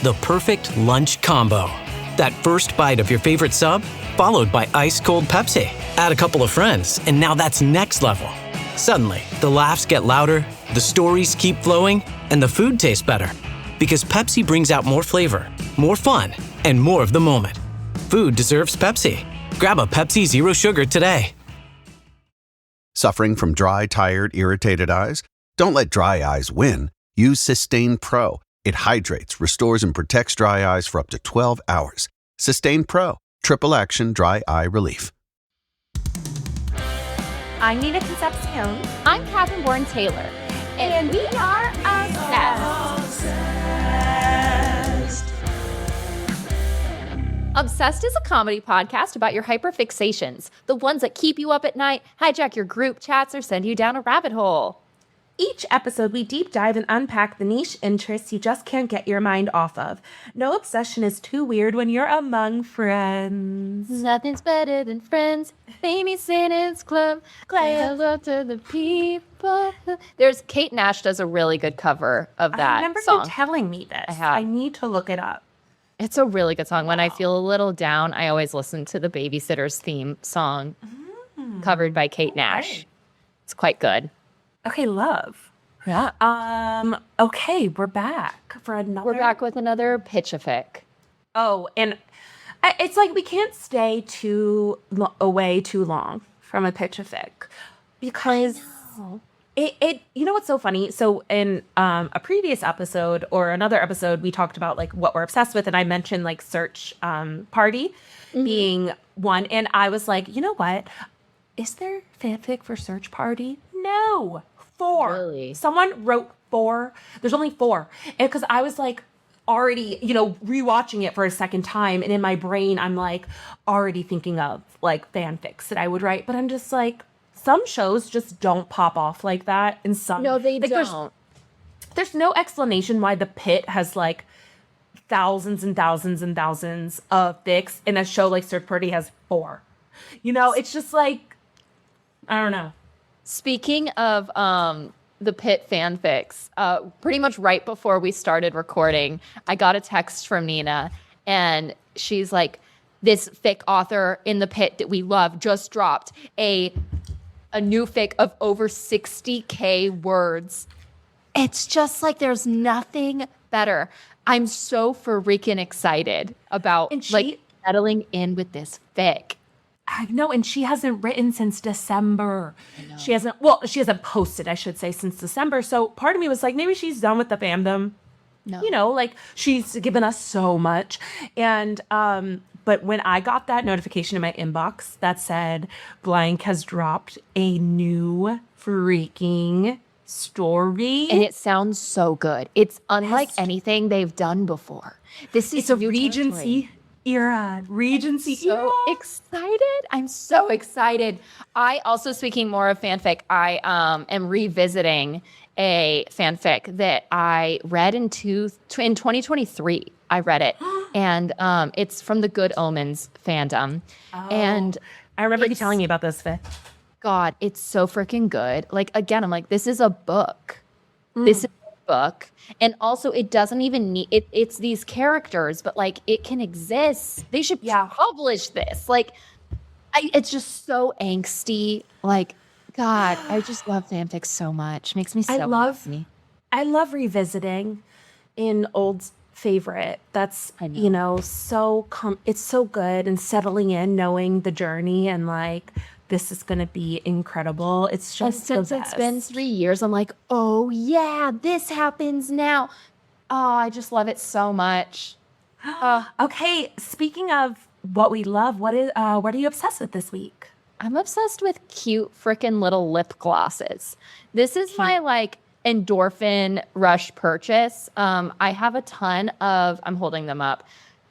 the perfect lunch combo. That first bite of your favorite sub, followed by ice-cold Pepsi. Add a couple of friends, and now that's next level. Suddenly, the laughs get louder, the stories keep flowing, and the food tastes better. Because Pepsi brings out more flavor, more fun, and more of the moment. Food deserves Pepsi. Grab a Pepsi Zero Sugar today. Suffering from dry, tired, irritated eyes? Don't let dry eyes win. Use Systane Pro. It hydrates, restores, and protects dry eyes for up to 12 hours. Systane Pro. Triple action dry eye relief. I'm Nina Concepcion. I'm Catherine Bourne-Taylor. And we are Obsessed. Obsessed is a comedy podcast about your hyperfixations, the ones that keep you up at night, hijack your group chats, or send you down a rabbit hole. Each episode, we deep dive and unpack the niche interests you just can't get your mind off of. No obsession is too weird when you're among friends. Nothing's better than friends. Babysitter's club. Hello to the people. There's Kate Nash does a really good cover of that I remember song. you telling me this. I have. I need to look it up. It's a really good song. When I feel a little down, I always listen to the Babysitter's theme song covered by Kate Nash. It's quite good. Okay, love. Yeah. Okay, we're back for another. We're back with another pitch-a-fic. Oh, and it's like we can't stay away too long from a pitch-a-fic because it you know what's so funny? So in a previous episode or another episode, we talked about like what we're obsessed with, and I mentioned like Search Party being one, and I was like, you know what? Is there fanfic for Search Party? No. 4. Really? Someone wrote 4. There's only 4. And because I was like already, rewatching it for a second time. And in my brain, I'm like already thinking of like fanfics that I would write. But I'm just like, some shows just don't pop off like that. And some. No, they like, don't. There's no explanation why The Pit has like thousands and thousands and thousands of fics. And a show like Search Party has 4. It's just like, I don't know. Speaking of the Pit fanfics, pretty much right before we started recording, I got a text from Nina, and she's like, this fic author in the Pit that we love just dropped a new fic of over 60K words. It's just like there's nothing better. I'm so freaking excited about settling in with this fic. I know, and she hasn't written since December. She hasn't posted, I should say, since December. So part of me was like, maybe she's done with the fandom. No. Like she's given us so much. And, but when I got that notification in my inbox that said Blank has dropped a new freaking story. And it sounds so good. It's unlike anything they've done before. It's a Regency era. So excited. I'm so excited. I also, speaking more of fanfic, I am revisiting a fanfic that I read in 2023. I read it. And it's from the Good Omens fandom. Oh, and I remember you telling me about this fic. God, it's so freaking good. Like, again, I'm like, this is a book. This is a book. And also, it doesn't even need it's these characters, but like it can exist. They should publish this. Like, it's just so angsty. Like, God, I just love fanfic so much. Makes me so happy. I love revisiting an old favorite. That's it's so good, and settling in, knowing the journey, and like this is going to be incredible. It's just since it's been 3 years, I'm like, oh yeah, this happens now. Oh, I just love it so much. Okay, speaking of what we love, what are you obsessed with this week? I'm obsessed with cute frickin' little lip glosses. This is my like endorphin rush purchase. I have a ton of, I'm holding them up.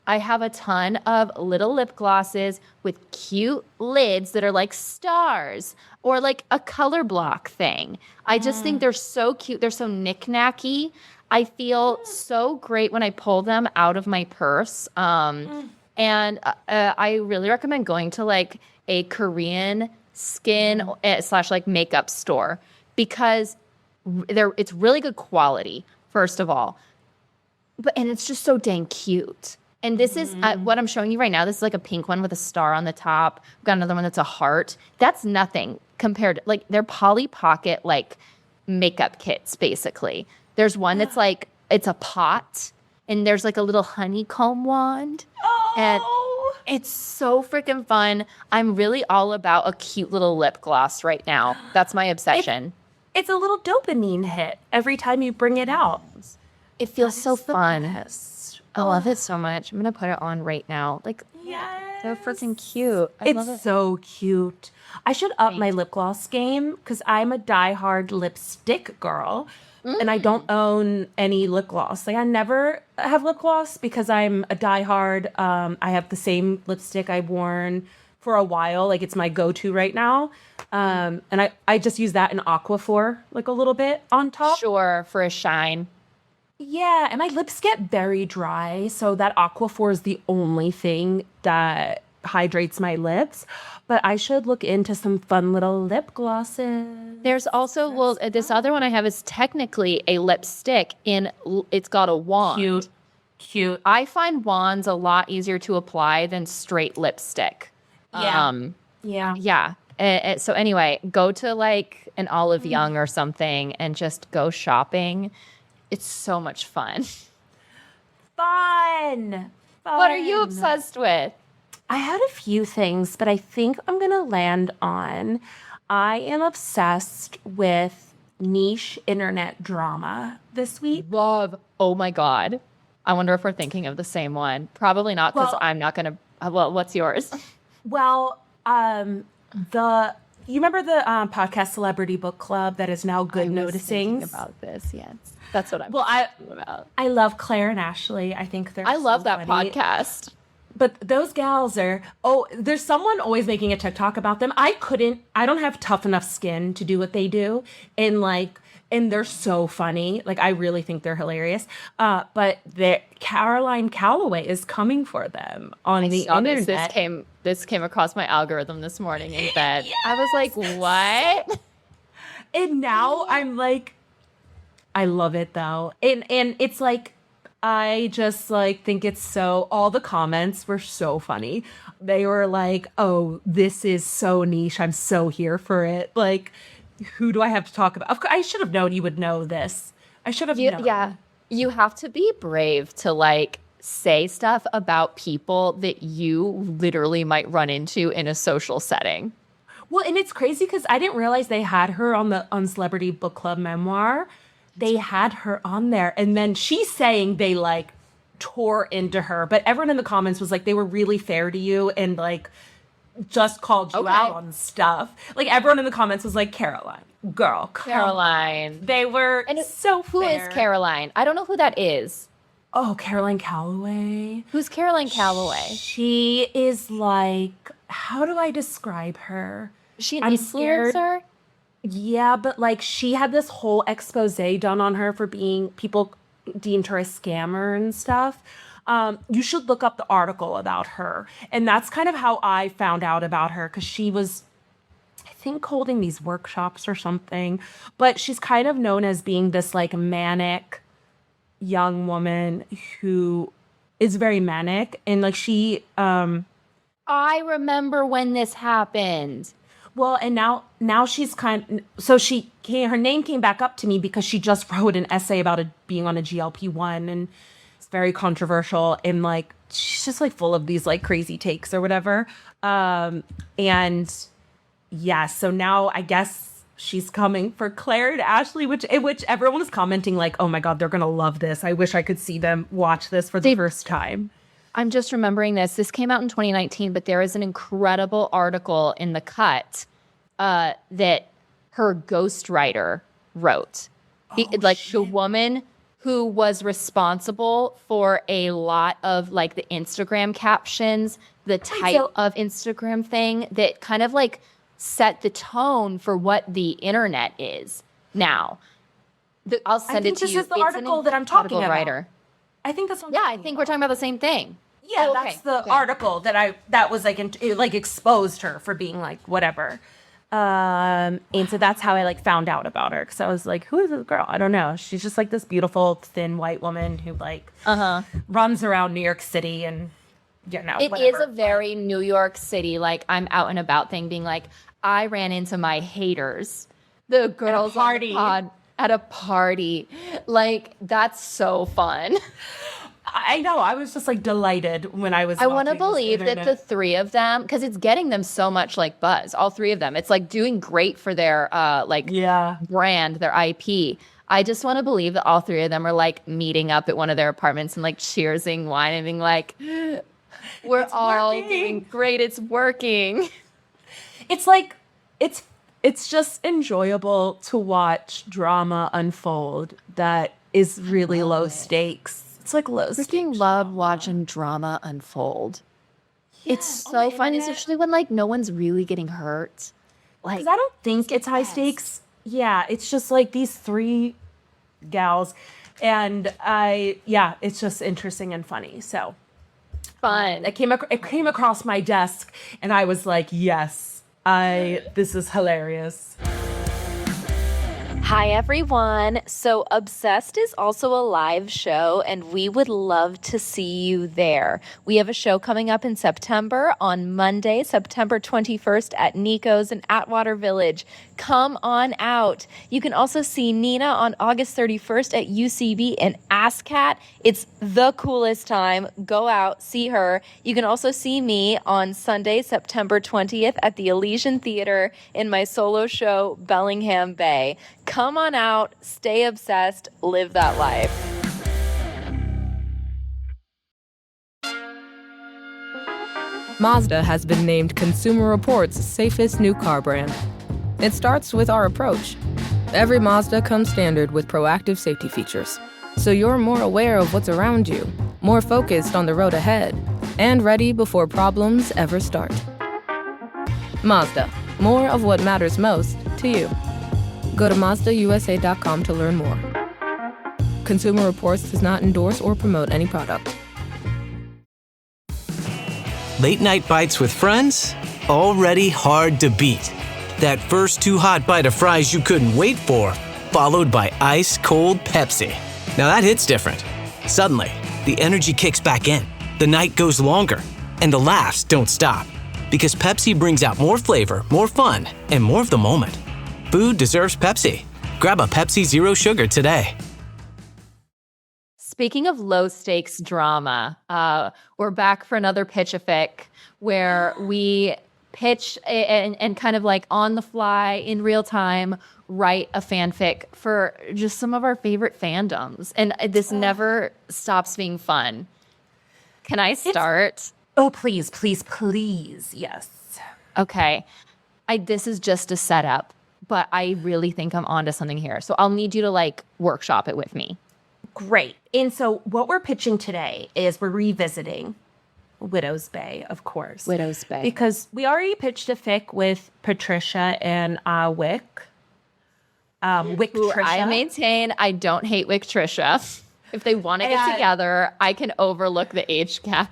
I have a ton of little lip glosses with cute lids that are like stars or like a color block thing. I just think they're so cute. They're so knick-knacky. I feel so great when I pull them out of my purse. And I really recommend going to like a Korean skin / like makeup store because it's really good quality, first of all. and it's just so dang cute. And this is what I'm showing you right now. This is like a pink one with a star on the top. We've got another one that's a heart. That's nothing compared to, like, they're Polly Pocket, like, makeup kits, basically. There's one that's like, it's a pot, and there's like a little honeycomb wand. And it's so freaking fun. I'm really all about a cute little lip gloss right now. That's my obsession. It's a little dopamine hit every time you bring it out. It feels so fun. Best. I love it so much. I'm going to put it on right now. Like, Yes. so freaking cute. I love it. It's so cute. I should up my lip gloss game because I'm a diehard lipstick girl. And I don't own any lip gloss. Like, I never have lip gloss because I'm a diehard. I have the same lipstick I've worn for a while. Like, it's my go-to right now. And I just use that in Aquaphor, like, a little bit on top. Sure, for a shine. Yeah, and my lips get very dry, so that Aquaphor is the only thing that hydrates my lips. But I should look into some fun little lip glosses. There's also, well, this other one I have is technically a lipstick it's got a wand. Cute. I find wands a lot easier to apply than straight lipstick. Yeah. Yeah. So anyway, go to like an Olive Young or something and just go shopping. It's so much fun. Fun. What are you obsessed with? I had a few things, but I think I'm going to land on I am obsessed with niche internet drama this week. Love. Oh my God. I wonder if we're thinking of the same one. Probably not, because I'm not going to. Well, what's yours? Well, you remember the podcast Celebrity Book Club that is now Good Noticing about this? Yes, that's what I'm about. I love Claire and Ashley. I think I love that funny. podcast. But those gals are, there's someone always making a TikTok about them. I don't have tough enough skin to do what they do. And they're so funny. Like, I really think they're hilarious. But Caroline Calloway is coming for them on the internet. This came across my algorithm this morning in bed. Yes! I was like, what? And now I'm like, I love it though. And it's like, I just like think it's so, all the comments were so funny. They were like, oh, this is so niche. I'm so here for it. Like, who do I have to talk about? Of course, I should have known you would know this. I should have known. Yeah. You have to be brave to like say stuff about people that you literally might run into in a social setting. Well, and it's crazy because I didn't realize they had her on Celebrity Book Club Memoir. They had her on there, and then she's saying they like tore into her, but everyone in the comments was like they were really fair to you and like just called you out on stuff. Like, everyone in the comments was like, Caroline, girl, Caroline. They were so fair. Who is Caroline? I don't know who that is. Oh, Caroline Calloway. Who's Caroline Calloway? She is like, how do I describe her? Is she an influencer? Yeah, but like she had this whole expose done on her for people deemed her a scammer and stuff. You should look up the article about her. And that's kind of how I found out about her, because she was, I think, holding these workshops or something. But she's kind of known as being this like manic young woman who is very manic. And like she... I remember when this happened. Well, and now she's her name came back up to me because she just wrote an essay about being on a GLP-1, and it's very controversial, and like she's just like full of these like crazy takes or whatever. And yeah, so now I guess she's coming for Claire and Ashley, which everyone is commenting like, oh my God, they're gonna love this. I wish I could see them watch this for the first time. I'm just remembering this. This came out in 2019, but there is an incredible article in The Cut that her ghostwriter wrote. The woman who was responsible for a lot of like the Instagram captions, the type of Instagram thing that kind of like set the tone for what the internet is now. I'll send it to you. This is the article that I'm talking about. Writer. I think that's what I think we're talking about the same thing. Yeah, that's the article that was like exposed her for being like whatever. And so that's how I like found out about her. Cause I was like, who is this girl? I don't know. She's just like this beautiful, thin white woman who like runs around New York City and, you know, It whatever. is a very New York City, like I'm out and about thing, being like, I ran into my haters, the girls party. at a party. Like, that's so fun. I know. I was just like delighted when I was. I want to watching this believe that internet. the three of them, because it's getting them so much like buzz, all three of them. It's like doing great for their brand, their IP. I just want to believe that all three of them are like meeting up at one of their apartments and like cheersing wine and being like, we're all doing great. It's working. It's like it's just enjoyable to watch drama unfold that is really low stakes. It's like low stakes. Freaking love watching drama unfold. It's so fun, especially when like no one's really getting hurt. Like, Because I don't think it's high stakes. Yeah, it's just like these three gals, and it's just interesting and funny. So fun. it came across my desk, and I was like, yes, this is hilarious. Hi, everyone. So, Obsessed is also a live show, and we would love to see you there. We have a show coming up in September on Monday, September 21st at Nico's in Atwater Village. Come on out. You can also see Nina on August 31st at UCB in ASCAT. It's the coolest time. Go out, see her. You can also see me on Sunday, September 20th at the Elysian Theater in my solo show, Bellingham Bay. Come on out, stay obsessed, live that life. Mazda has been named Consumer Reports' safest new car brand. It starts with our approach. Every Mazda comes standard with proactive safety features, so you're more aware of what's around you, more focused on the road ahead, and ready before problems ever start. Mazda, more of what matters most to you. Go to MazdaUSA.com to learn more. Consumer Reports does not endorse or promote any product. Late night bites with friends? Already hard to beat. That first too hot bite of fries you couldn't wait for, followed by ice cold Pepsi. Now that hits different. Suddenly, the energy kicks back in, the night goes longer, and the laughs don't stop. Because Pepsi brings out more flavor, more fun, and more of the moment. Food deserves Pepsi. Grab a Pepsi Zero Sugar today. Speaking of low stakes drama, we're back for another pitch-a-fic where we pitch and kind of like on the fly in real time write a fanfic for just some of our favorite fandoms. And this never stops being fun. Can I start? Oh, please, please, please, yes. Okay. This is just a setup, but I really think I'm onto something here. So I'll need you to like workshop it with me. Great. And so what we're pitching today is we're revisiting Widow's Bay, of course. Widow's Bay. Because we already pitched a fic with Patricia and Wick. Wick Who Trisha. I maintain I don't hate Wick Trisha. If they want to get together, I can overlook the age gap.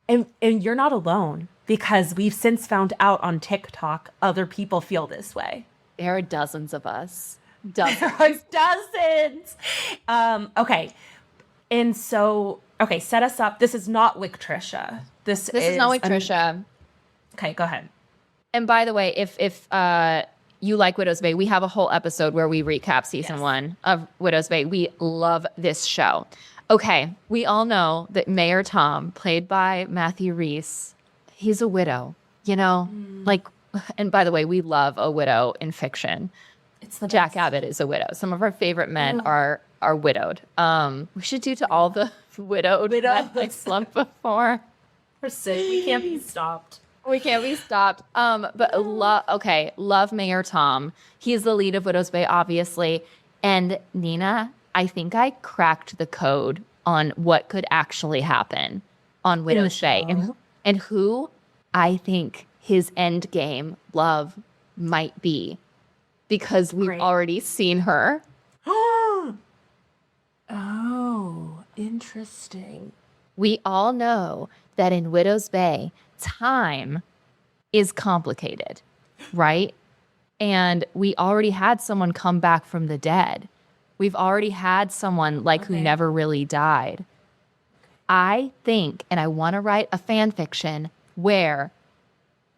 And you're not alone, because we've since found out on TikTok other people feel this way. There are dozens of us. Dozens. Okay. And so, okay, set us up. This is not Wick Trisha. This is not Wick Trisha. Okay, go ahead. And by the way, if you like Widow's Bay, we have a whole episode where we recap season 1 of Widow's Bay. We love this show. Okay, we all know that Mayor Tom, played by Matthew Rhys, he's a widow, you know? Like, and by the way, we love a widow in fiction. It's the Jack best. Abbott is a widow. Some of our favorite men are widowed. We should do to all the widowed Netflix slump before. We're sick. We can't be stopped. We can't be stopped. But love Mayor Tom. He's the lead of Widow's Bay, obviously. And Nina, I think I cracked the code on what could actually happen on Widow's Bay and who I think his end game love might be, because we've already seen her. Oh, interesting. We all know that in Widow's Bay, time is complicated, right? And we already had someone come back from the dead. We've already had someone like who never really died. I think, and I want to write a fan fiction where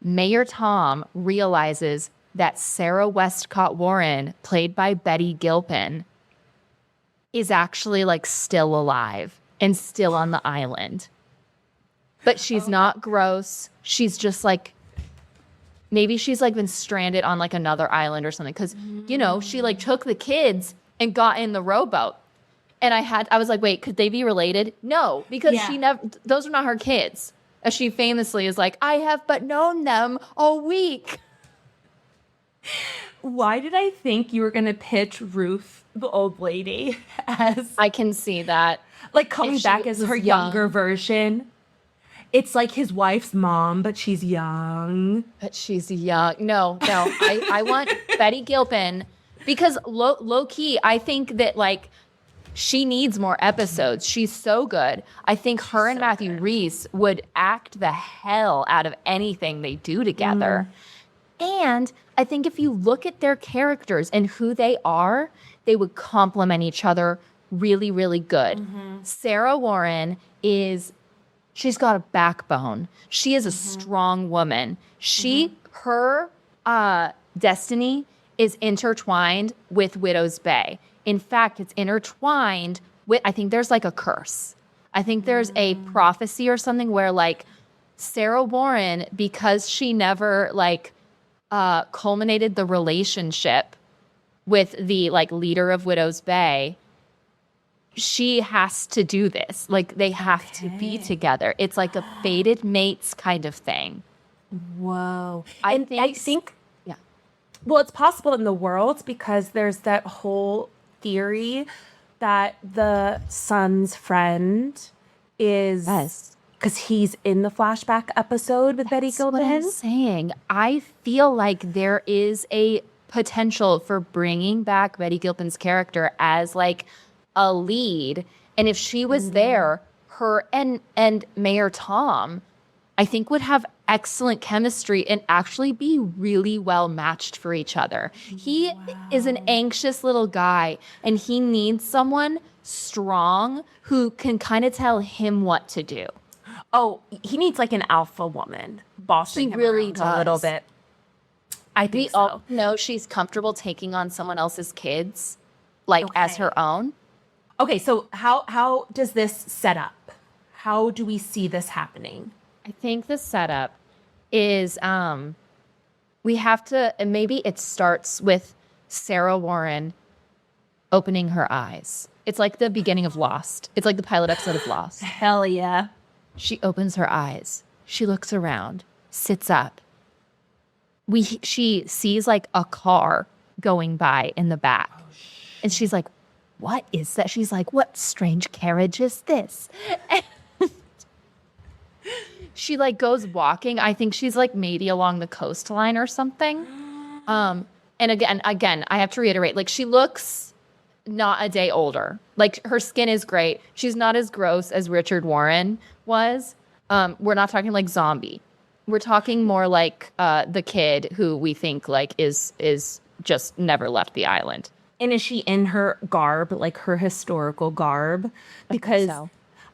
Mayor Tom realizes that Sarah Westcott Warren, played by Betty Gilpin, is actually like still alive and still on the island. But she's not gross. She's just like, maybe she's like been stranded on like another island or something. Cause you know, she like took the kids and got in the rowboat. And I was like, wait, could they be related? No, because those are not her kids. As she famously is like, I have but known them a week. Why did I think you were going to pitch Ruth, the old lady, as... I can see that. Like coming back as her younger version. It's like his wife's mom, but she's young. But she's young. No. I want Betty Gilpin because low key, I think that like she needs more episodes. She's so good. I think her and Matthew Rhys would act the hell out of anything they do together. And I think if you look at their characters and who they are, they would complement each other really, really good. Sarah Warren she's got a backbone. She is a strong woman. Her destiny is intertwined with Widow's Bay. In fact, it's intertwined with, I think there's like a curse. I think there's a prophecy or something where like Sarah Warren, because she never like culminated the relationship with the like leader of Widow's Bay, she has to do this. Like they have to be together. It's like a fated mates kind of thing. Whoa. I think well, it's possible in the world because there's that whole theory that the son's friend is because he's in the flashback episode with Betty Gilpin. That's what I'm saying. I feel like there is a potential for bringing back Betty Gilpin's character as like a lead. And if she was there, her and Mayor Tom, I think would have excellent chemistry and actually be really well matched for each other. He is an anxious little guy and he needs someone strong who can kind of tell him what to do. Oh, he needs like an alpha woman bossing him around a little bit. I think we all know she's comfortable taking on someone else's kids, like as her own. Okay, so how does this set up? How do we see this happening? I think the setup is we have to, and maybe it starts with Sarah Warren opening her eyes. It's like the beginning of Lost. It's like the pilot episode of Lost. Hell yeah. She opens her eyes. She looks around, sits up. She sees like a car going by in the back. And she's like, what is that? She's like, what strange carriage is this? And she like goes walking. I think she's like maybe along the coastline or something. And again, I have to reiterate, like she looks not a day older. Like her skin is great. She's not as gross as Richard Warren was. We're not talking like zombie. We're talking more like the kid who we think like is just never left the island. And is she in her garb, like her historical garb? Because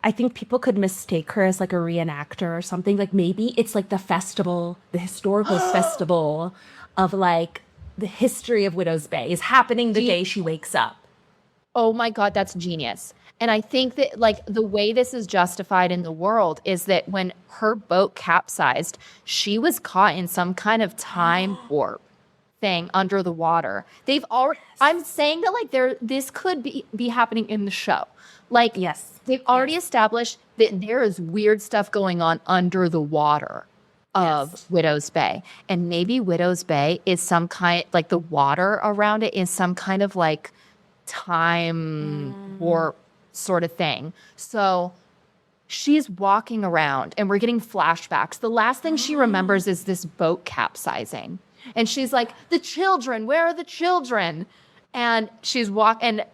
I think people could mistake her as like a reenactor or something. Like maybe it's like the festival, the historical festival of like the history of Widow's Bay is happening the day she wakes up. Oh my God, that's genius. And I think that like the way this is justified in the world is that when her boat capsized, she was caught in some kind of time warp thing under the water. They've already, I'm saying that like this could be happening in the show. Like, yes, they've already established that there is weird stuff going on under the water of Widow's Bay. And maybe Widow's Bay is some kind, like the water around it is some kind of like time warp sort of thing. So she's walking around and we're getting flashbacks. The last thing she remembers is this boat capsizing. And she's like, the children, where are the children? And she's and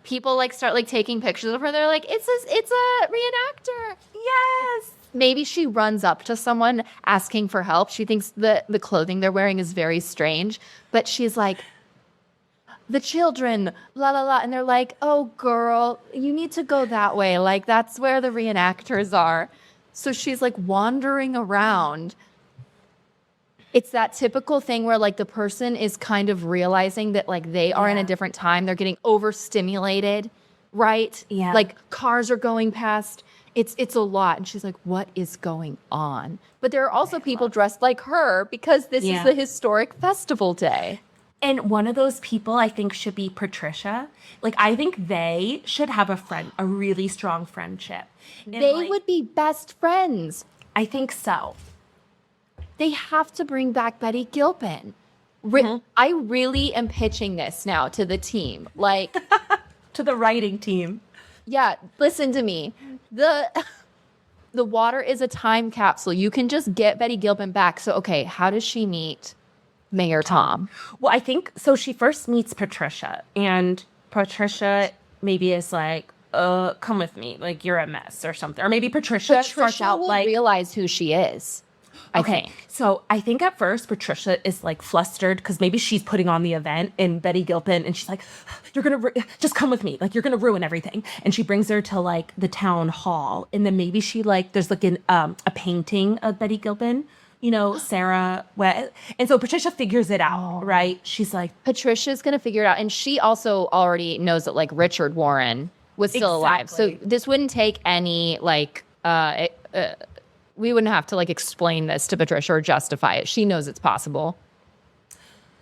people like start like taking pictures of her. They're like, it's a reenactor. Yes. Maybe she runs up to someone asking for help. She thinks the clothing they're wearing is very strange, but she's like, the children, la la la, and they're like, oh girl, you need to go that way. Like that's where the reenactors are. So she's like wandering around. It's that typical thing where like the person is kind of realizing that like they are in a different time. They're getting overstimulated, right? Yeah. Like cars are going past. It's a lot. And she's like, what is going on? But there are also people dressed like her because this is the historic festival day. And one of those people I think should be Patricia. Like, I think they should have a really strong friendship. And, They would be best friends. I think so. They have to bring back Betty Gilpin. I really am pitching this now to the team. Like, To the writing team. yeah, listen to me. The water is a time capsule. You can just get Betty Gilpin back. So, okay, how does she meet Mayor Tom? Well, I think so. She first meets Patricia, and Patricia maybe is like, come with me. Like, you're a mess or something. Or maybe Patricia starts out will like, realize who she is. I think. So I think at first Patricia is like flustered because maybe she's putting on the event in Betty Gilpin, and she's like, you're going to just come with me. Like, you're going to ruin everything. And she brings her to like the town hall. And then maybe she like, there's like a painting of Betty Gilpin, you know, Sarah. And so Patricia figures it out, right? She's like, Patricia's going to figure it out. And she also already knows that like Richard Warren was still alive. So this wouldn't take any like, we wouldn't have to like explain this to Patricia or justify it. She knows it's possible.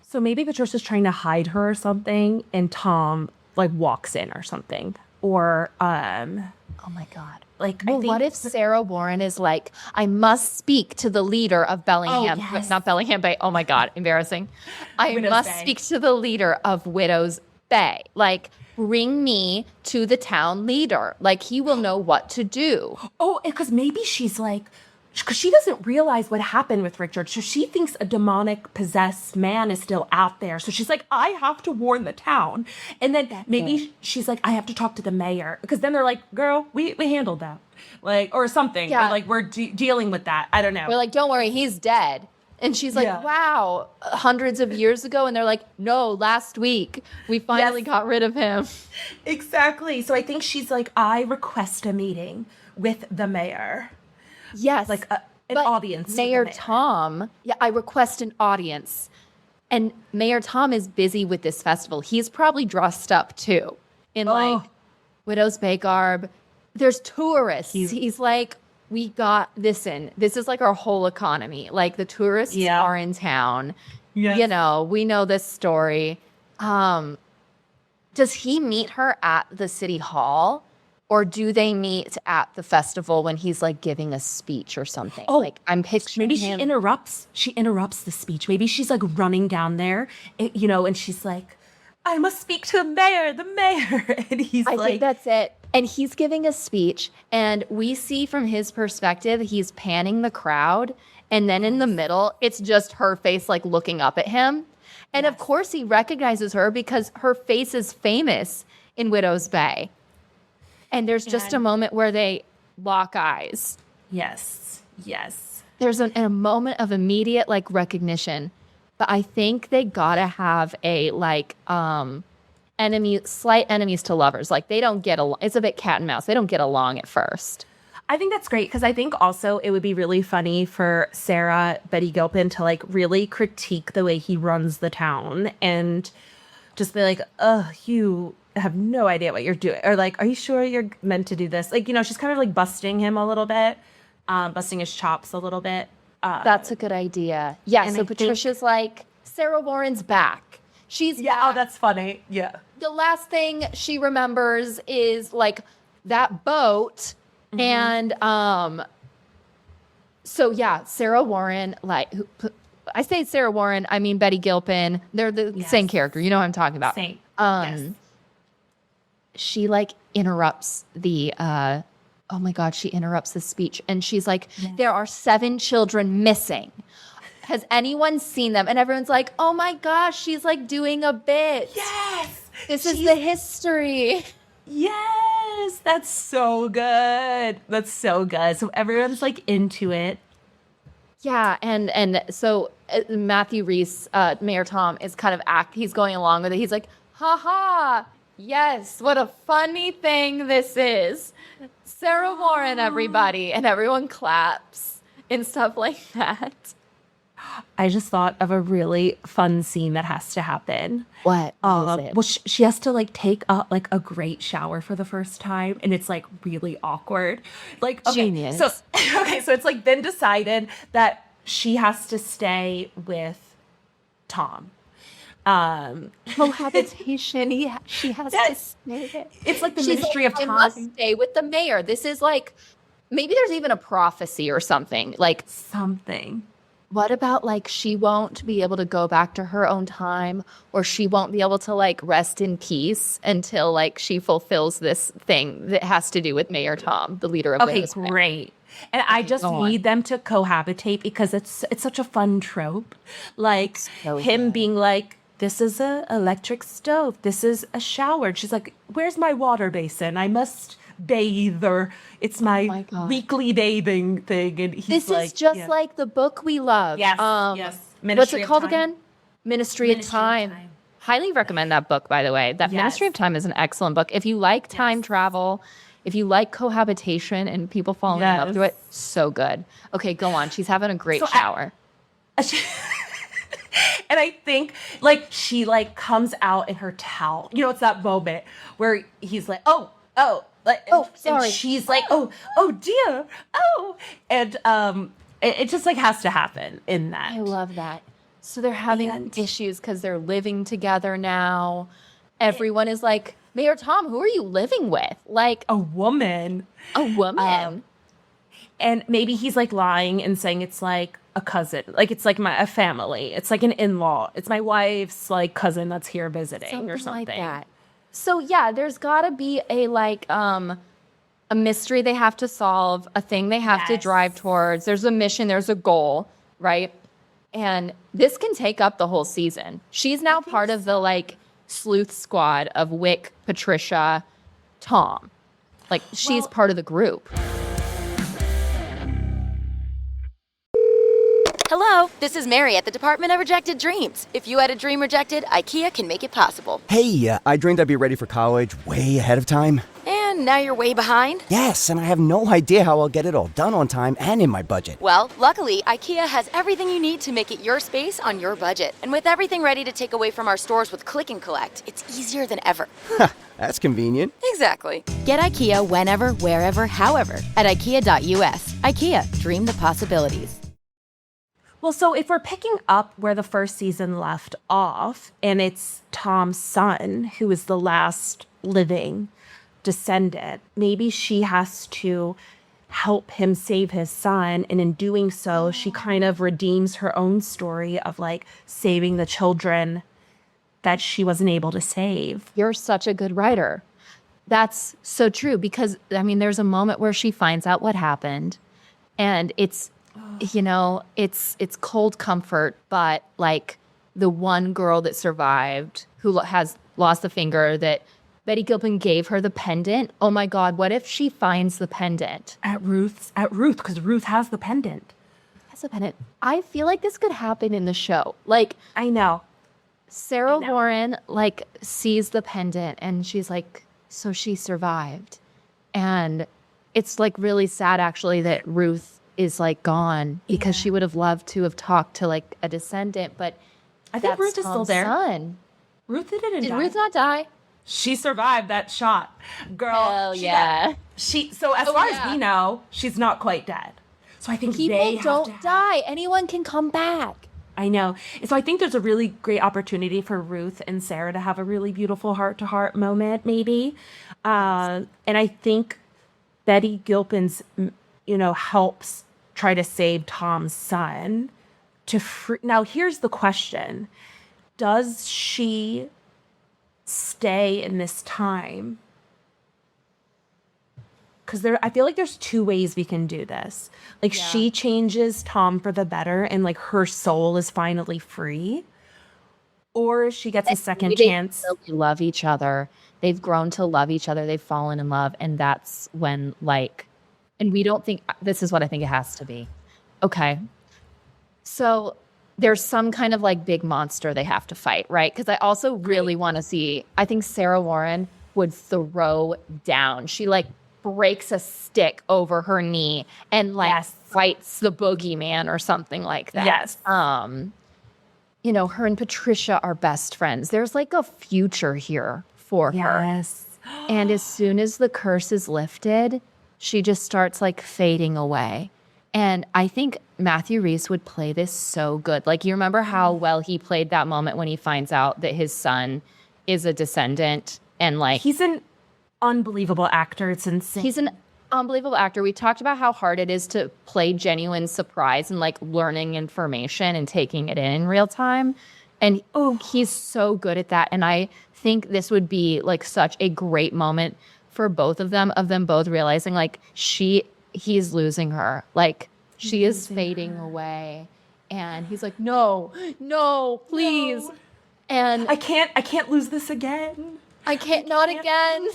so maybe Patricia's trying to hide her or something, and Tom like walks in or something. Or, Oh my God. like, Well, what if Sarah Warren is like, I must speak to the leader of Bellingham, not Bellingham Bay. Oh my God, embarrassing. I Widow's must Bay. speak to the leader of Widow's Bay. Like, bring me to the town leader. Like, he will know what to do. Oh, because maybe she's like, because she doesn't realize what happened with Richard. So she thinks a demonic possessed man is still out there. So she's like, I have to warn the town. And then maybe she's like, I have to talk to the mayor. Because then they're like, girl, we handled that. Like, or something. Yeah. Or like, we're dealing with that. I don't know. We're like, don't worry, he's dead. And she's like, wow, hundreds of years ago. And they're like, no, last week we finally got rid of him. Exactly. So I think she's like, I request a meeting with the mayor. Yes. Like an but audience. with the Mayor mayor. Tom, I request an audience. And Mayor Tom is busy with this festival. He's probably dressed up too in like Widow's Bay garb. There's tourists. He's like, we got this in. This is like our whole economy. Like the tourists are in town. Yes. You know, we know this story. Does he meet her at the city hall? Or do they meet at the festival when he's like giving a speech or something? Oh, like I'm picturing maybe him. she interrupts the speech. Maybe she's like running down there, you know, and she's like, I must speak to the mayor. And he's I like, think that's it. And he's giving a speech, and we see from his perspective, he's panning the crowd. And then in the middle, it's just her face like looking up at him. And of course he recognizes her because her face is famous in Widow's Bay. And there's just a moment where they lock eyes. yes. There's a moment of immediate like recognition, but I think they gotta have a like slight enemies to lovers. Like they don't get along. It's a bit cat and mouse. They don't get along at first. I think that's great because I think also it would be really funny for Betty Gilpin to like really critique the way he runs the town and just be like, you have no idea what you're doing. Or like, are you sure you're meant to do this? Like, you know, she's kind of like busting him a little bit, busting his chops a little bit. That's a good idea. Yeah, and so I Patricia's like, Sarah Warren's back. She's back. that's funny. Yeah. The last thing she remembers is like that boat. And so yeah, Sarah Warren, like I say Sarah Warren, I mean Betty Gilpin. They're the same character. You know what I'm talking about. Same. She like interrupts the oh my God, she interrupts the speech and she's like, there are 7 children missing. Has anyone seen them? And everyone's like, oh my gosh, she's like doing a bit. Yes. This is the history. Yes, that's so good. That's so good. So everyone's like into it. Yeah, and so Matthew Reese, Mayor Tom, is kind of he's going along with it. He's like, ha ha, yes, what a funny thing this is. Sarah Warren, everybody. And everyone claps and stuff like that. I just thought of a really fun scene that has to happen. What is it? Well, she has to like take a great shower for the first time, and it's like really awkward. Like, okay, Genius. So it's like been decided that she has to stay with Tom. Cohabitation. She has to stay. It's like the She's Ministry like, of I Time. must stay with the mayor. This is like, maybe there's even a prophecy or something. Like, Something. what about like she won't be able to go back to her own time, or she won't be able to like rest in peace until like she fulfills this thing that has to do with Mayor Tom, the leader of Okay, Widows' Wick. great. And I just need them to cohabitate because it's such a fun trope. Like So him good. being like, this is a electric stove. This is a shower. And she's like, where's my water basin? I must bathe, or it's my my God. weekly bathing thing. And he's This like, is just yeah. like the book we love. Yes, yes. What's Ministry it of called Time. again? Ministry of Ministry of Time. Time. Highly recommend that book, by the way. That Yes. Ministry of Time is an excellent book. If you like time travel, if you like cohabitation and people falling in love Yes. through it, so good. Okay, go on. She's having a great So shower. And I think like she like comes out in her towel. You know, it's that moment where he's like, like, Oh, and sorry. she's like, oh dear, and it just like has to happen in that. I love that. So they're having And- issues because they're living together now. Everyone is like, Mayor Tom, who are you living with? Like A woman, a woman. and maybe he's like lying and saying it's like a cousin, like it's like a family, it's like an in-law, it's my wife's like cousin that's here visiting or something. like that. So yeah, there's got to be a like a mystery they have to solve, a thing they have to Yes. drive towards. There's a mission, there's a goal, right? And this can take up the whole season. She's now part of the like sleuth squad of Wick, Patricia, Tom. Like she's part of the group. Hello, this is Mary at the Department of Rejected Dreams. If you had a dream rejected, IKEA can make it possible. Hey, I dreamed I'd be ready for college way ahead of time. And now you're way behind? Yes, and I have no idea how I'll get it all done on time and in my budget. Well, luckily, IKEA has everything you need to make it your space on your budget. And with everything ready to take away from our stores with Click and Collect, it's easier than ever. That's convenient. Exactly. Get IKEA whenever, wherever, however at IKEA.us. IKEA, dream the possibilities. Well, so if we're picking up where the first season left off, and it's Tom's son who is the last living descendant, maybe she has to help him save his son. And in doing so, she kind of redeems her own story of like saving the children that she wasn't able to save. You're such a good writer. That's so true because I mean there's a moment where she finds out what happened and it's you know, it's cold comfort, but like the one girl that survived who has lost a finger that Betty Gilpin gave her the pendant. Oh my God, what if she finds the pendant? At Ruth, because Ruth has the pendant. Has a pendant. I feel like this could happen in the show. Like I know. Sarah Warren like sees the pendant and she's like, so she survived. And it's like really sad actually that Ruth is like gone because she would have loved to have talked to like a descendant, but I think that's Ruth is still Tom's there. son. Ruth didn't Did die. Ruth not die? She survived that shot. Girl. Hell yeah. So as far as we know, she's not quite dead. So I think People they have don't to have- die. Anyone can come back. I know. And so I think there's a really great opportunity for Ruth and Sarah to have a really beautiful heart-to-heart moment, maybe. And I think Betty Gilpin's, helps try to save Tom's son. Now, here's the question. Does she stay in this time? Because I feel like there's two ways we can do this. Like she changes Tom for the better and like her soul is finally free. or she gets a second They chance. really love each other. They've grown to love each other. They've fallen in love. And that's when, like, and we don't think, this is what I think it has to be. Okay. So there's some kind of like big monster they have to fight, right? Because I also really want to see, I think Sarah Warren would throw down. She like breaks a stick over her knee and like fights the boogeyman or something like that. Yes. You know, her and Patricia are best friends. There's like a future here for her. Yes. And as soon as the curse is lifted, she just starts like fading away. And I think Matthew Rhys would play this so good. Like, you remember how well he played that moment when he finds out that his son is a descendant and like... He's an unbelievable actor. It's insane. He's an unbelievable actor. We talked about how hard it is to play genuine surprise and like learning information and taking it in real time. And he's so good at that. And I think this would be like such a great moment for both of them both realizing like he's losing her. Like she is fading away. And he's like, no, please. No. And I can't lose this again. Not again.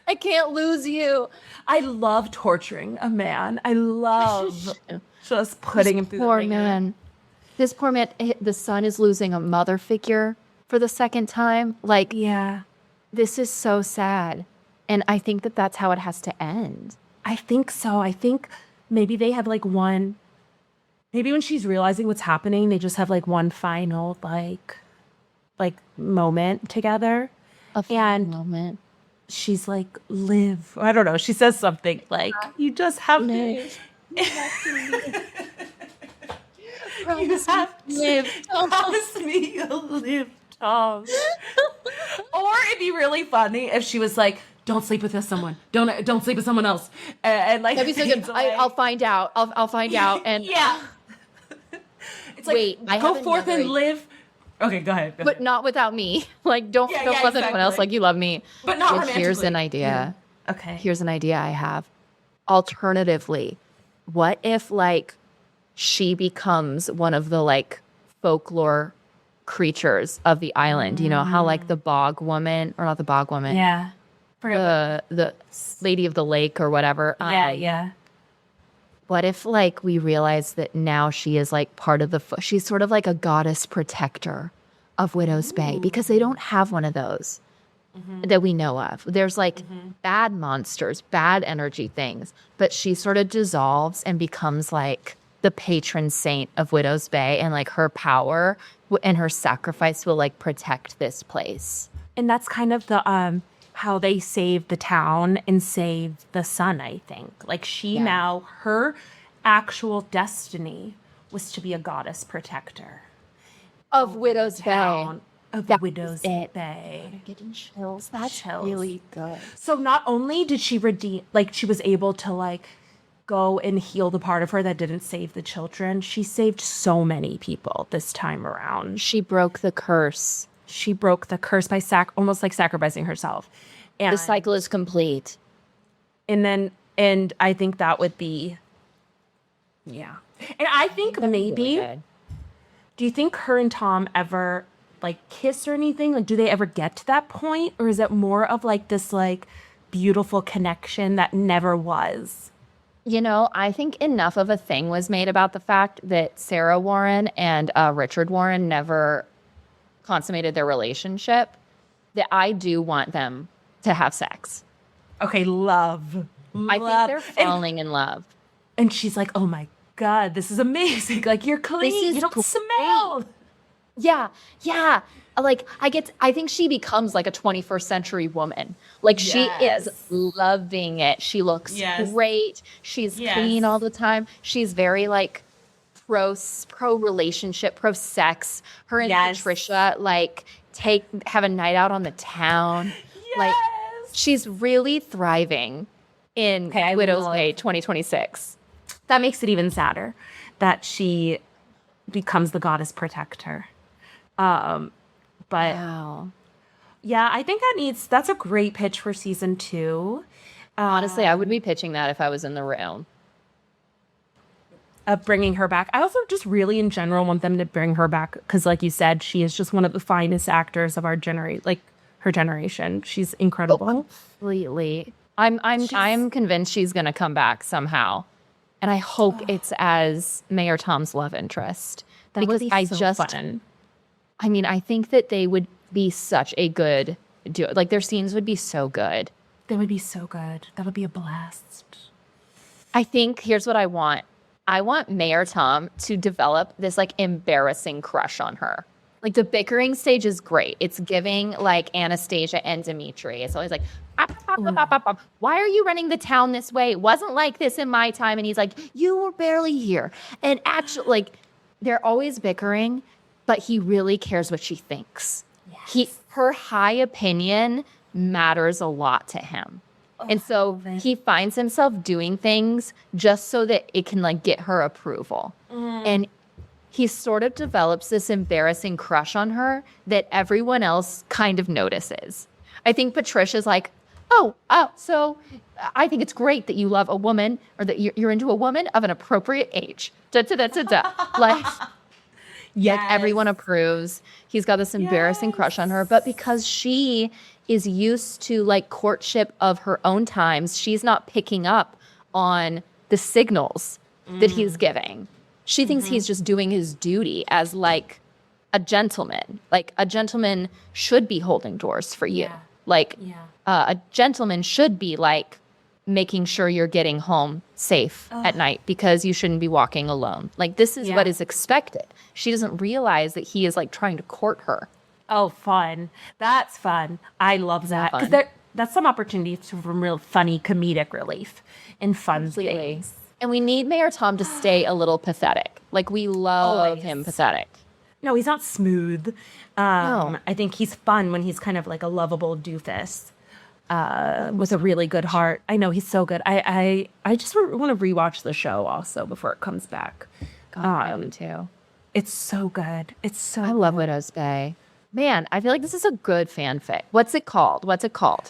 I can't lose you. I love torturing a man. I love just putting him through the ringer. This poor man, the son is losing a mother figure for the second time. Like, yeah, this is so sad. And I think that that's how it has to end. I think so. I think maybe they have like one, maybe when she's realizing what's happening, they just have like one final like moment together. A final moment. She's like, live. I don't know. She says something like, you just have to. Promise me you'll live, Tom. Or it'd be really funny if she was like, don't sleep with someone. Don't sleep with someone else. And like, that'd be so good. I'll find out. I'll find out. And yeah. It's like, wait, go forth and live. Okay, go ahead. But not without me. Like, don't fuss anyone else like you love me. But not romantically. Here's an idea. Yeah. Okay. Here's an idea I have. Alternatively, what if, like, she becomes one of the, like, folklore creatures of the island? You know, how, like, the bog woman, or not the bog woman. Yeah. The lady of the lake or whatever. Yeah. What if, like, we realize that now she is, like, part of she's sort of like a goddess protector of Widow's Bay, because they don't have one of those that we know of. There's, like, bad monsters, bad energy things, but she sort of dissolves and becomes, like, the patron saint of Widow's Bay, and, like, her power and her sacrifice will, like, protect this place. And that's kind of the, how they save the town and save the sun, I think. Like, now, her actual destiny was to be a goddess protector. Of Widow's Bay. Of Widow's Bay. I'm getting chills. That's really good. So not only did she redeem, like, she was able to, like, go and heal the part of her that didn't save the children, she saved so many people this time around. She broke the curse. She broke the curse by almost like sacrificing herself. And the cycle is complete. And I think that would be, yeah. And I think maybe, really, do you think her and Tom ever, like, kiss or anything? Like, do they ever get to that point? Or is it more of, like, this, like, beautiful connection that never was? You know, I think enough of a thing was made about the fact that Sarah Warren and Richard Warren never consummated their relationship, that I do want them to have sex. Okay, love. I think they're falling in love. And she's like, oh my God, this is amazing. Like, you're clean. You don't smell. Yeah. Like, I think she becomes like a 21st century woman. Like, she is loving it. She looks great. She's clean all the time. She's very, like, pro relationship, pro sex. Her and Patricia, like, have a night out on the town. Like, she's really thriving in Widow's Bay 2026. That makes it even sadder that she becomes the goddess protector. But wow. Yeah, I think that's a great pitch for season 2. Honestly, I would be pitching that if I was in the room. of bringing her back. I also just really in general want them to bring her back because, like you said, she is just one of the finest actors of our generation, like her generation. She's incredible. Completely. I'm convinced she's gonna come back somehow. And I hope it's as Mayor Tom's love interest. That would be so fun. I mean, I think that they would be such a good duo. Like, their scenes would be so good. They would be so good. That would be a blast. I think here's what I want. I want Mayor Tom to develop this like embarrassing crush on her. Like the bickering stage is great. It's giving like Anastasia and Dimitri. It's always like, why are you running the town this way? It wasn't like this in my time. And he's like, you were barely here. And actually, like, they're always bickering, but he really cares what she thinks. Yes. Her high opinion matters a lot to him. And so he finds himself doing things just so that it can like get her approval. And he sort of develops this embarrassing crush on her that everyone else kind of notices. I think Patricia's like, oh, so I think it's great that you love a woman or that you're into a woman of an appropriate age. Like, yes. Like everyone approves. He's got this embarrassing crush on her, but because she is used to like courtship of her own times, she's not picking up on the signals that he's giving. She thinks he's just doing his duty as like a gentleman. Like a gentleman should be holding doors for you. Like a gentleman should be like making sure you're getting home safe at night because you shouldn't be walking alone. Like this is what is expected. She doesn't realize that he is like trying to court her. Oh, fun. That's fun. I love that. Because that's some opportunity for real funny comedic relief and fun things. And we need Mayor Tom to stay a little pathetic. Like we love him pathetic. No, he's not smooth. No. I think he's fun when he's kind of like a lovable doofus with a really good heart. I know he's so good. I just want to rewatch the show also before it comes back. I do too. It's so good. It's so I love Widow's Bay. Man, I feel like this is a good fanfic. What's it called? The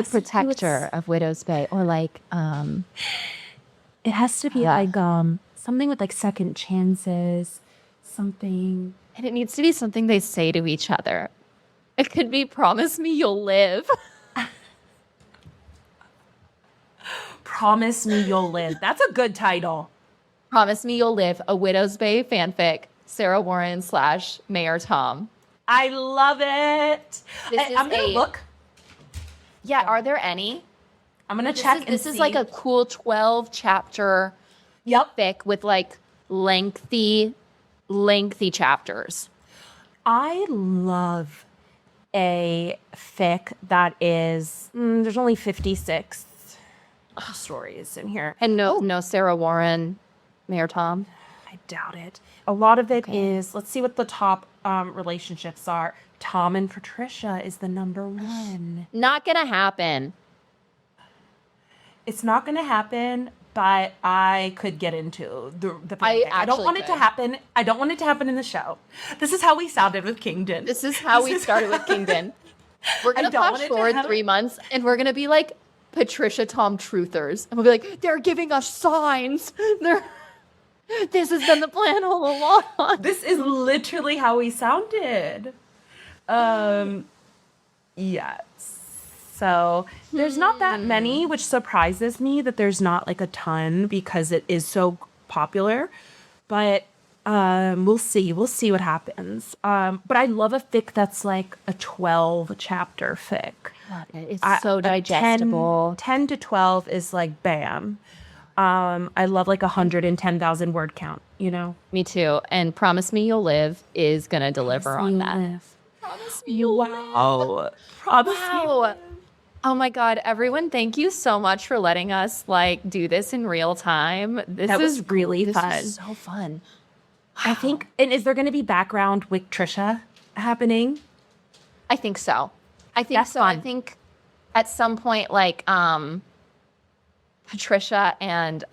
Protector of Widow's Bay, or like it has to be like something with like second chances, something. And it needs to be something they say to each other. It could be promise me you'll live. Promise me you'll live. That's a good title. Promise me you'll live, a Widow's Bay fanfic, Sarah Warren / Mayor Tom. I love it. I'm going to look. Yeah, are there any? I'm going to check and see. This is like a cool 12-chapter fic with like lengthy chapters. I love a fic that is, there's only 56 stories in here. And no Sarah Warren, Mayor Tom? I doubt it. A lot of it is, let's see what the top relationships are. Tom and Patricia is the number one. Not gonna happen. It's not gonna happen, but I could get into the I don't want it to happen. I don't want it to happen in the show. This is how we sounded with Kingdon. This is how we started with Kingdon. We're gonna flash forward 3 months and we're gonna be like Patricia Tom truthers. And we'll be like, they're giving us signs. This has been the plan all along. This is literally how we sounded. Yes. So there's not that many, which surprises me that there's not like a ton because it is so popular. But we'll see. We'll see what happens. But I love a fic that's like a 12-chapter fic. It's so digestible. 10 to 12 is like bam. I love like 110,000 word count, you know? Me too. And Promise Me You'll Live is going to deliver on that. Promise me you'll live. Oh, promise me. Oh my God, everyone, thank you so much for letting us like do this in real time. That was really fun. This is so fun. I think, and is there going to be background with Trisha happening? I think so. That's so. fun. I think at some point, like, Patricia and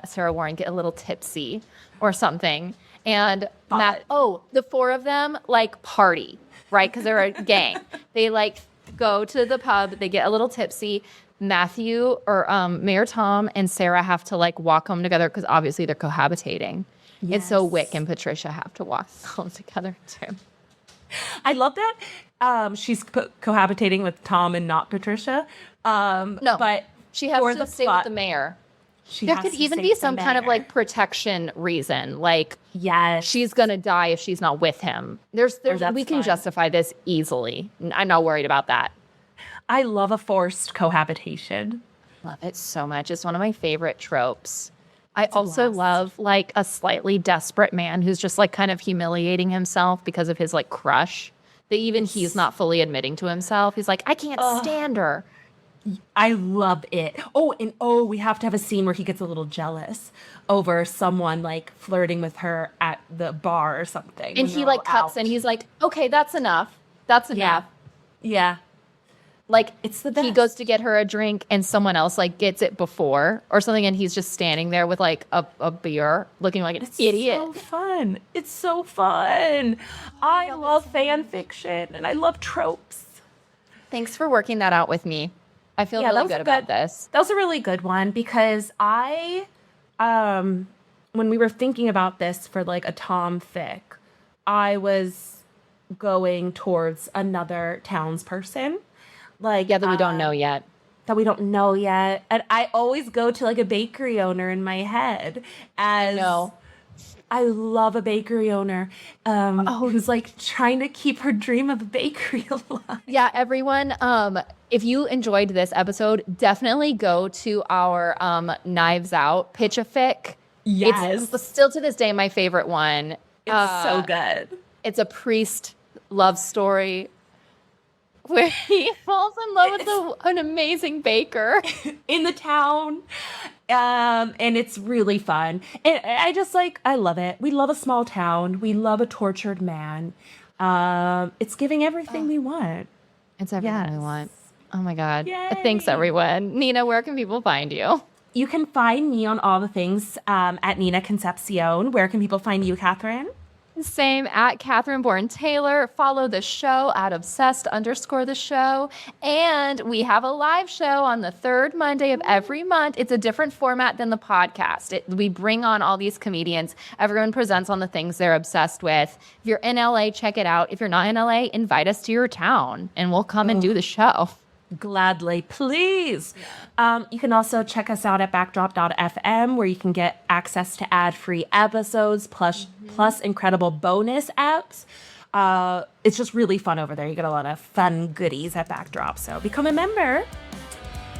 Sarah Warren get a little tipsy or something. And the four of them like party, right? Because they're a gang. They like go to the pub. They get a little tipsy. Matthew or Mayor Tom and Sarah have to like walk home together because obviously they're cohabitating. Yes. And so Wick and Patricia have to walk home together too. I love that she's cohabitating with Tom and not Patricia. No, but she has to stay with the mayor. There could even be some kind of like protection reason, like she's gonna die if she's not with him. There's we can justify this easily. I'm not worried about that. I love a forced cohabitation. Love it so much. It's one of my favorite tropes. I also love like a slightly desperate man who's just like kind of humiliating himself because of his like crush that even he's not fully admitting to himself. He's like, I can't stand her. I love it. We have to have a scene where he gets a little jealous over someone like flirting with her at the bar or something. And he like cuts and he's like, okay, that's enough. That's enough. Yeah. Like it's the best. He goes to get her a drink and someone else like gets it before or something. And he's just standing there with like a beer looking like an idiot. It's so fun. It's so fun. I love fan fiction and I love tropes. Thanks for working that out with me. I feel really good about this. That was a really good one because I, when we were thinking about this for like a Tom fic, I was going towards another townsperson. Like, that we don't know yet. And I always go to like a bakery owner in my head I love a bakery owner who's like trying to keep her dream of a bakery alive. Yeah, everyone, if you enjoyed this episode, definitely go to our Knives Out pitch a fic. Yes. It's still to this day my favorite one. It's so good. It's a priest love story where he falls in love with an amazing baker in the town. And it's really fun. And I love it. We love a small town. We love a tortured man. It's giving everything we want. It's everything we want. Oh my God. Yay. Thanks, everyone. Nina, where can people find you? You can find me on all the things at Nina Concepcion. Where can people find you, Catherine? Same at Catherine Bourne Taylor. Follow the show at obsessed_the show. And we have a live show on the third Monday of every month. It's a different format than the podcast. We bring on all these comedians. Everyone presents on the things they're obsessed with. If you're in LA, check it out. If you're not in LA, invite us to your town and we'll come and do the show. Gladly, please. You can also check us out at backdrop.fm where you can get access to ad-free episodes plus incredible bonus apps. It's just really fun over there. You get a lot of fun goodies at Backdrop. So become a member.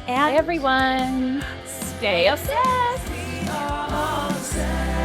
And hey, everyone. Stay obsessed. We are obsessed.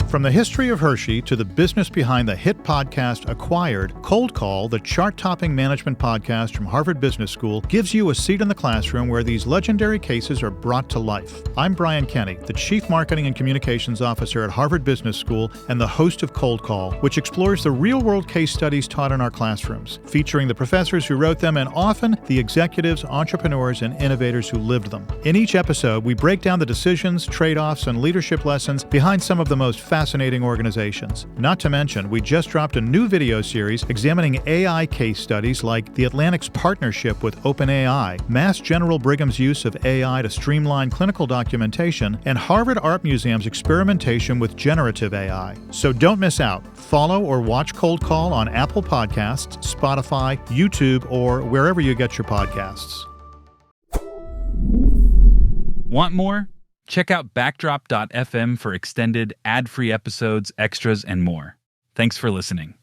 From the history of Hershey to the business behind the hit podcast Acquired, Cold Call, the chart-topping management podcast from Harvard Business School, gives you a seat in the classroom where these legendary cases are brought to life. I'm Brian Kenny, the Chief Marketing and Communications Officer at Harvard Business School and the host of Cold Call, which explores the real-world case studies taught in our classrooms, featuring the professors who wrote them and often the executives, entrepreneurs, and innovators who lived them. In each episode, we break down the decisions, trade-offs, and leadership lessons behind some of the most fascinating organizations. Not to mention, we just dropped a new video series examining AI case studies like the Atlantic's partnership with OpenAI, Mass General Brigham's use of AI to streamline clinical documentation, and Harvard Art Museum's experimentation with generative AI. So don't miss out. Follow or watch Cold Call on Apple Podcasts, Spotify, YouTube, or wherever you get your podcasts. Want more? Check out backdrop.fm for extended, ad-free episodes, extras, and more. Thanks for listening.